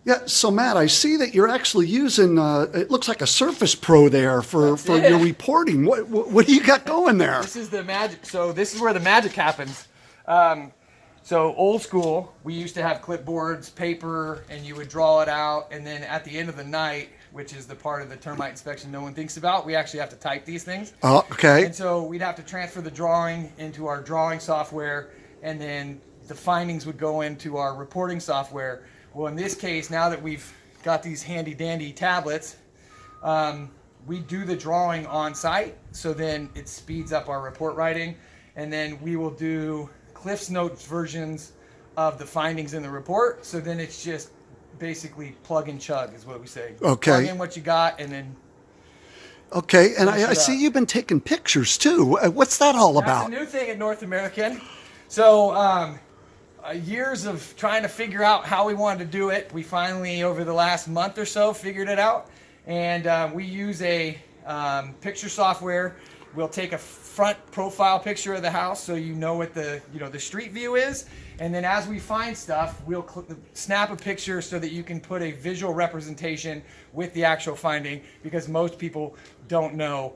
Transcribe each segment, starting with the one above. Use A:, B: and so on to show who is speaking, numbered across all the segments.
A: Yeah, so Matt, I see that you're actually using, it looks like a Surface Pro there for
B: That's
A: your
B: it.
A: reporting. What do you got going there?
B: This is the magic. So this is where the magic happens. Um, so old school, we used to have clipboards, paper, and you would draw it out. And then at the end of the night, which is the part of the termite inspection no one thinks about, we actually have to type these things.
A: Oh, okay.
B: And so we'd have to transfer the drawing into our drawing software, and then the findings would go into our reporting software. Well, in this case, now that we've got these handy dandy tablets, we do the drawing on site, so then it speeds up our report writing, and then we will do Cliff's Notes versions of the findings in the report. So then it's just basically plug and chug is what we say.
A: Okay.
B: Plug in what you got, and then
A: Okay, and
B: finish
A: I
B: it
A: see
B: up.
A: you've been taking pictures too. What's that all
B: That's
A: about?
B: a new thing at North American. So years of trying to figure out how we wanted to do it, we finally, over the last month or so, figured it out. And we use a picture software. We'll take a front profile picture of the house so you know what the street view is. And then as we find stuff, we'll snap a picture so that you can put a visual representation with the actual finding, because most people don't know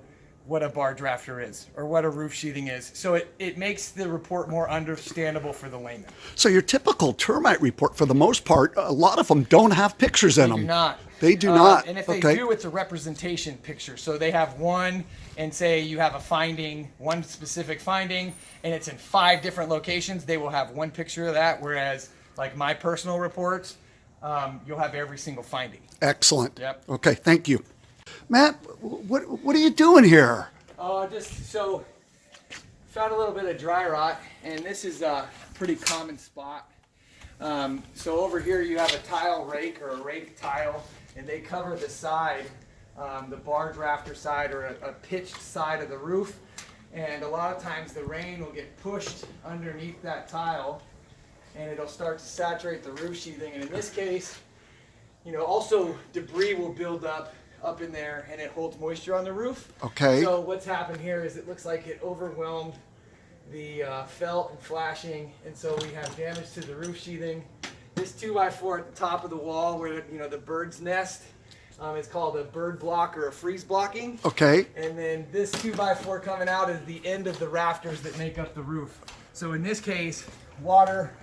B: what a bar drafter is or what a roof sheathing is. So it makes the report more understandable for the layman.
A: So your typical termite report, for the most part, a lot of them don't have pictures in
B: They
A: them.
B: do not.
A: They do not.
B: And if they
A: Okay.
B: do, it's a representation picture. So they have one, and say you have a finding, one specific finding, and it's in 5 different locations, they will have one picture of that. Whereas, like my personal reports, you'll have every single finding.
A: Excellent.
B: Yep.
A: Okay, thank you. Matt, what are you doing here?
B: Just so found a little bit of dry rot, and this is a pretty common spot. So over here you have a tile rake or a rake tile, and they cover the side, the bar drafter side or a pitched side of the roof. And a lot of times the rain will get pushed underneath that tile, and it'll start to saturate the roof sheathing. And in this case, also debris will build up in there, and it holds moisture on the roof.
A: Okay.
B: So what's happened here is it looks like it overwhelmed the felt and flashing, and so we have damage to the roof sheathing. This 2x4 at the top of the wall where the bird's nest is called a bird block or a freeze blocking.
A: Okay.
B: And then this 2x4 coming out is the end of the rafters that make up the roof. So in this case, water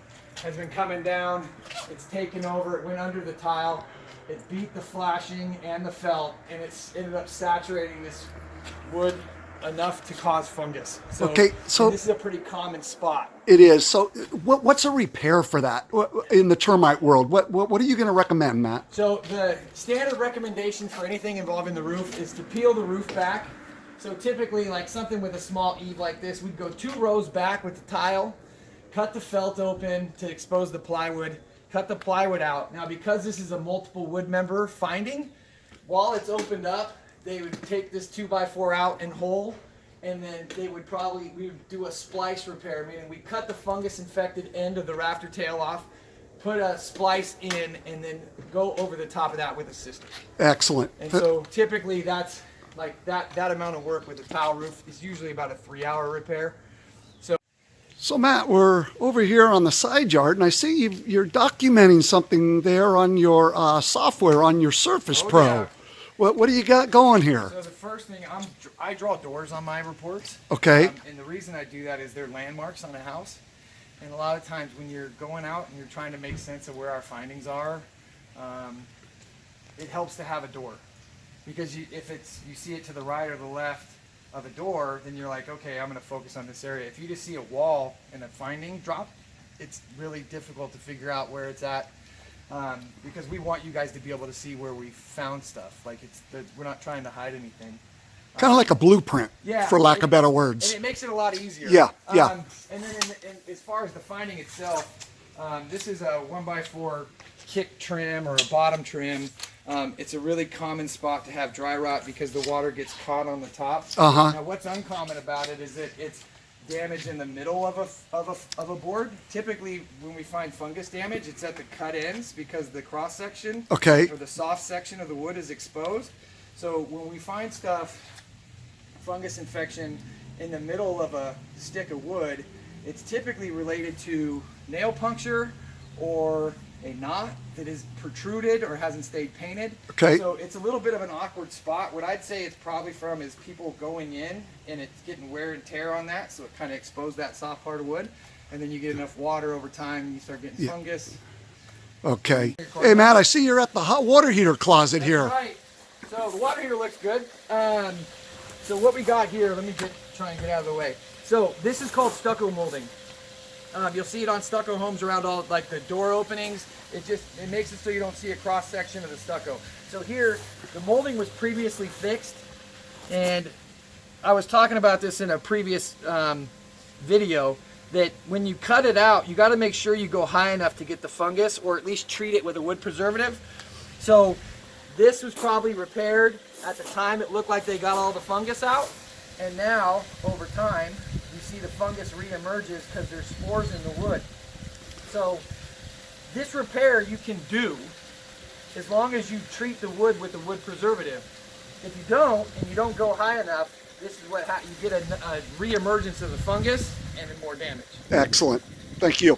B: has been coming down, it's taken over, it went under the tile, it beat the flashing and the felt, and it's ended up saturating this wood enough to cause fungus. So,
A: Okay, so-
B: and this is a pretty common spot.
A: It is. So what's a repair for that in the termite world? What are you going to recommend, Matt?
B: So the standard recommendation for anything involving the roof is to peel the roof back. So typically, like something with a small eave like this, we'd go 2 rows back with the tile, cut the felt open to expose the plywood, cut the plywood out. Now, because this is a multiple wood member finding, while it's opened up, they would take this 2x4 out and whole, and then we would do a splice repair, meaning we cut the fungus infected end of the rafter tail off, put a splice in, and then go over the top of that with a system.
A: Excellent.
B: And so typically that's like that amount of work with a tile roof is usually about a 3-hour repair.
A: So Matt, we're over here on the side yard, and I see you're documenting something there on your software on your Surface
B: Oh,
A: Pro.
B: yeah.
A: What do you got going here?
B: So the first thing, I draw doors on my reports.
A: Okay.
B: And the reason I do that is they're landmarks on a house. And a lot of times when you're going out and you're trying to make sense of where our findings are, it helps to have a door. Because if you see it to the right or the left of a door, then you're like, okay, I'm going to focus on this area. If you just see a wall and a finding drop, it's really difficult to figure out where it's at. Because we want you guys to be able to see where we found stuff. Like we're not trying to hide anything.
A: Kind of like a blueprint,
B: Yeah,
A: for lack of better words.
B: And it makes it a lot easier.
A: Yeah, yeah.
B: And then as far as the finding itself, this is a 1x4 kick trim or a bottom trim. It's a really common spot to have dry rot because the water gets caught on the top.
A: Uh-huh.
B: Now what's uncommon about it is that it's damage in the middle of a board. Typically when we find fungus damage, it's at the cut ends because the cross section
A: Okay.
B: or the soft section of the wood is exposed. So when we find stuff, fungus infection in the middle of a stick of wood, it's typically related to nail puncture or a knot that is protruded or hasn't stayed painted.
A: Okay.
B: So it's a little bit of an awkward spot. What I'd say it's probably from is people going in and it's getting wear and tear on that, so it kind of exposed that soft part of wood. And then you get enough water over time and you start getting fungus.
A: Okay. Hey, Matt, I see you're at the hot water heater closet here.
B: That's right. So the water heater looks good. So what we got here, let me try and get out of the way. So this is called stucco molding. You'll see it on stucco homes around all like the door openings. It makes it so you don't see a cross section of the stucco. So here, the molding was previously fixed, and I was talking about this in a previous video, that when you cut it out, you got to make sure you go high enough to get the fungus, or at least treat it with a wood preservative. So this was probably repaired at the time. It looked like they got all the fungus out, and now over time you see the fungus re-emerges because there's spores in the wood. So this repair you can do as long as you treat the wood with a wood preservative. If you don't, and you don't go high enough, this is what you get a re-emergence of the fungus and then more damage.
A: Excellent. Thank you.